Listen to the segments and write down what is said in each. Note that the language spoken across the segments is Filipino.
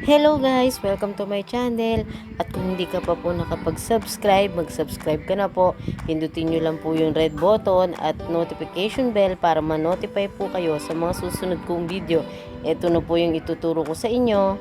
Hello guys! Welcome to my channel. At kung hindi ka pa po nakapag-subscribe, mag-subscribe ka na po. Pindutin nyo lang po yung red button at notification bell para ma-notify po kayo sa mga susunod kong video. Ito na po yung ituturo ko sa inyo.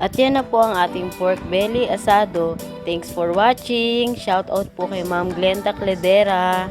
At yan na po ang ating pork belly asado. Thanks for watching. Shout out po kay Ma'am Glenda Cledera.